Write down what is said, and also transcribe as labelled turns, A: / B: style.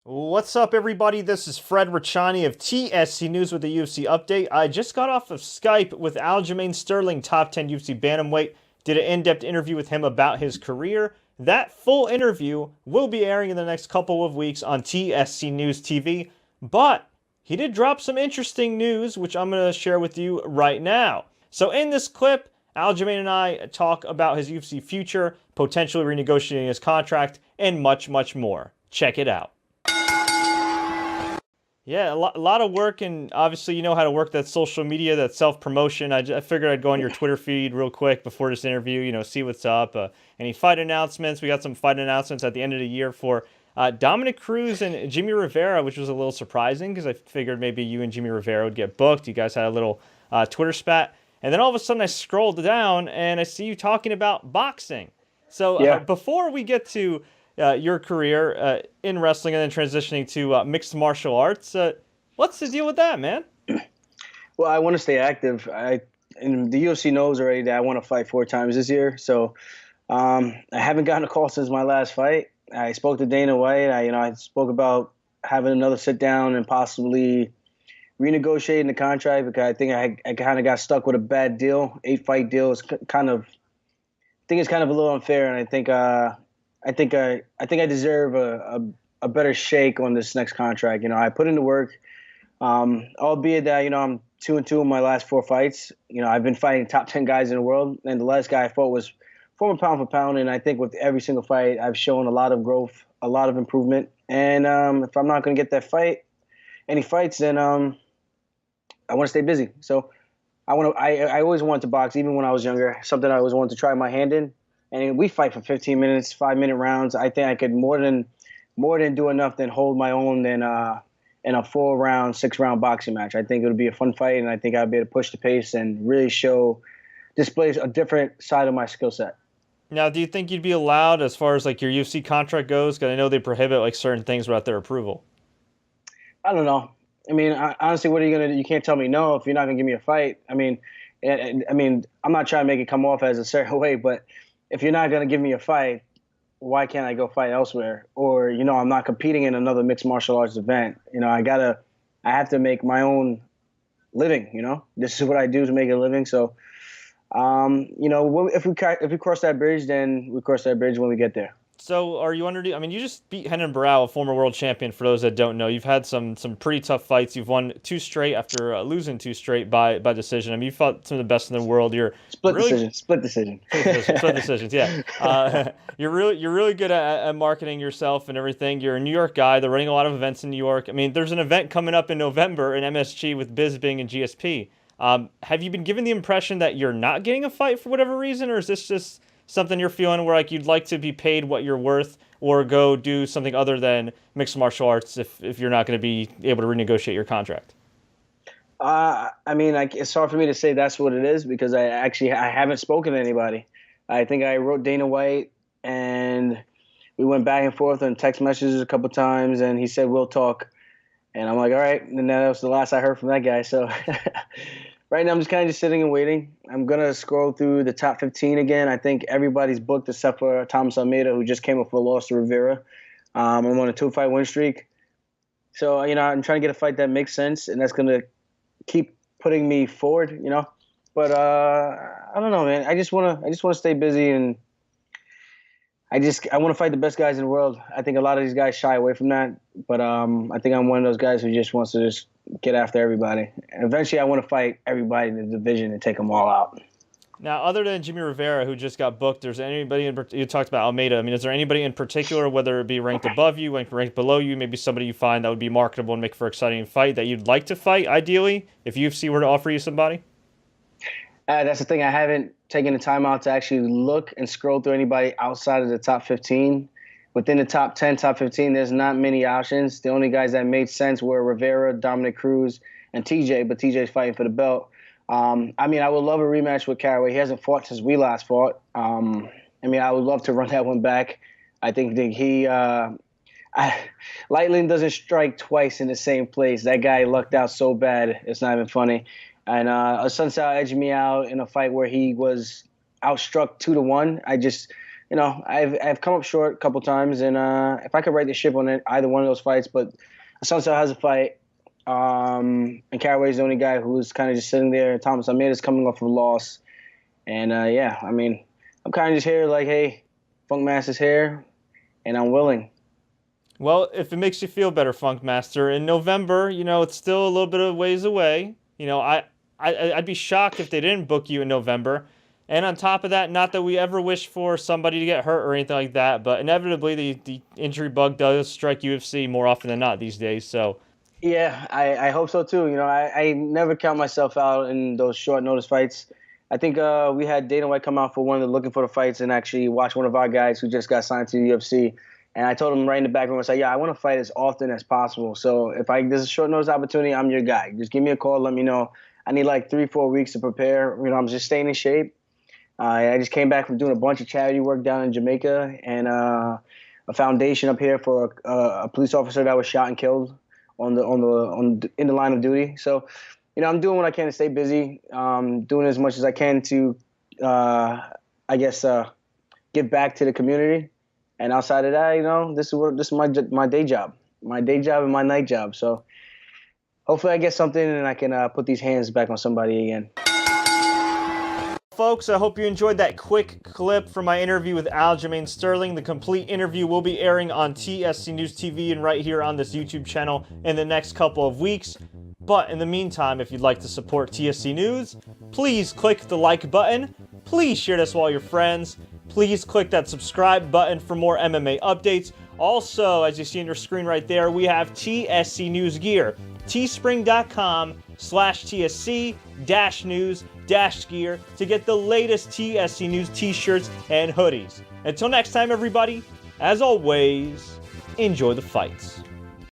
A: What's up, everybody? This is Fred Ricciani of TSC News with the UFC update. I just got off of Skype with Aljamain Sterling, top 10 UFC bantamweight. Did an in-depth interview with him about his career. That full interview will be airing in the next couple of weeks on TSC News TV. But he did drop some interesting news, which I'm going to share with you right now. So in this clip, Aljamain and I talk about his UFC future, potentially renegotiating his contract, and much, much more. Check it out. Yeah, a lot of work, and obviously you know how to work that social media, that self-promotion. I figured I'd go on your Twitter feed real quick before this interview, see what's up. Any fight announcements? We got some fight announcements at the end of the year for Dominick Cruz and Jimmie Rivera, which was a little surprising because I figured maybe you and Jimmie Rivera would get booked. You guys had a little Twitter spat. And then all of a sudden I scrolled down and I see you talking about boxing. So
B: Yeah.
A: before we get to your career in wrestling and then transitioning to mixed martial arts. What's the deal with that, man?
B: Well, I want to stay active. And the UFC knows already that I want to fight 4 times this year. So I haven't gotten a call since my last fight. I spoke to Dana White. I spoke about having another sit down and possibly renegotiating the contract because I think I kind of got stuck with a bad deal. 8-fight deal is kind of, I think it's kind of a little unfair, and I think I deserve a better shake on this next contract. I put in the work, albeit that I'm 2-2 in my last 4 fights. I've been fighting top 10 guys in the world, and the last guy I fought was former pound for pound. And I think with every single fight, I've shown a lot of growth, a lot of improvement. And if I'm not going to get any fights, then I want to stay busy. So I always wanted to box, even when I was younger. Something I always wanted to try my hand in. And we fight for 15 minutes, 5-minute rounds. I think I could more than do enough than hold my own in a 4-round, 6-round boxing match. I think it would be a fun fight, and I think I'd be able to push the pace and really display a different side of my skill set.
A: Now, do you think you'd be allowed as far as like your UFC contract goes? Because I know they prohibit like certain things without their approval.
B: I don't know. I mean, honestly, what are you gonna do? You can't tell me no if you're not gonna give me a fight. I mean, I'm not trying to make it come off as a certain way, but if you're not going to give me a fight, why can't I go fight elsewhere? Or, I'm not competing in another mixed martial arts event. I have to make my own living, This is what I do to make a living. So, if we cross that bridge, then we cross that bridge when we get there.
A: So are you you just beat Renan Barão, a former world champion, for those that don't know. You've had some pretty tough fights. You've won 2 straight after losing 2 straight by decision. You fought some of the best in the world. You're
B: split decision. Split decisions,
A: yeah. You're really good at marketing yourself and everything. You're a New York guy. They're running a lot of events in New York. There's an event coming up in November in MSG with Bisping and GSP. Have you been given the impression that you're not getting a fight for whatever reason, or is this just something you're feeling where like you'd like to be paid what you're worth or go do something other than mixed martial arts if you're not going to be able to renegotiate your contract?
B: It's hard for me to say that's what it is because I haven't spoken to anybody. I think I wrote Dana White and we went back and forth on text messages a couple times and he said, we'll talk. And I'm like, all right. And that was the last I heard from that guy. So right now, I'm just kind of just sitting and waiting. I'm going to scroll through the top 15 again. I think everybody's booked except for Thomas Almeida, who just came up with a loss to Rivera. I'm on a 2-fight win streak. So, I'm trying to get a fight that makes sense, and that's going to keep putting me forward, But I don't know, man. I just want to stay busy, and I want to fight the best guys in the world. I think a lot of these guys shy away from that, but I think I'm one of those guys who just wants to just get after everybody. And eventually, I want to fight everybody in the division and take them all out.
A: Now, other than Jimmie Rivera, who just got booked, there's anybody you talked about Almeida. Is there anybody in particular, whether it be ranked above you, ranked below you, maybe somebody you find that would be marketable and make for an exciting fight that you'd like to fight, ideally, if UFC were to offer you somebody?
B: That's the thing. I haven't taken the time out to actually look and scroll through anybody outside of the top 15. Within the top 10, top 15, there's not many options. The only guys that made sense were Rivera, Dominick Cruz, and TJ, but TJ's fighting for the belt. I would love a rematch with Caraway. He hasn't fought since we last fought. I would love to run that one back. I think that lightning doesn't strike twice in the same place. That guy lucked out so bad, it's not even funny. And Sunsao edged me out in a fight where he was outstruck 2-1. I've come up short a couple times, and if I could right the ship on either one of those fights, but Assunção has a fight, and Caraway's the only guy who's kind of just sitting there. Thomas Almeida's coming off of a loss, and I'm kind of just here like, hey, Funk Master's here, and I'm willing.
A: Well, if it makes you feel better, Funk Master, in November, it's still a little bit of ways away. I'd be shocked if they didn't book you in November. And on top of that, not that we ever wish for somebody to get hurt or anything like that, but inevitably the injury bug does strike UFC more often than not these days. So,
B: yeah, I hope so too. I never count myself out in those short notice fights. I think we had Dana White come out for one of the looking for the fights and actually watch one of our guys who just got signed to the UFC. And I told him right in the back room, I said, yeah, I want to fight as often as possible. So if there's a short notice opportunity, I'm your guy. Just give me a call. Let me know. I need like 3-4 weeks to prepare. I'm just staying in shape. I just came back from doing a bunch of charity work down in Jamaica and a foundation up here for a police officer that was shot and killed in the line of duty. So, I'm doing what I can to stay busy, doing as much as I can to, give back to the community. And outside of that, this is my day job, and my night job. So hopefully I get something and I can put these hands back on somebody again.
A: folks, I hope you enjoyed that quick clip from my interview with Aljamain Sterling. The complete interview will be airing on TSC News TV and right here on this YouTube channel in the next couple of weeks. But in the meantime, if you'd like to support TSC News, please click the like button. Please share this with all your friends. Please click that subscribe button for more MMA updates. Also, as you see on your screen right there, we have TSC News gear. teespring.com/TSC-news-gear to get the latest TSC News t-shirts and hoodies. Until next time, everybody, as always, enjoy the fights.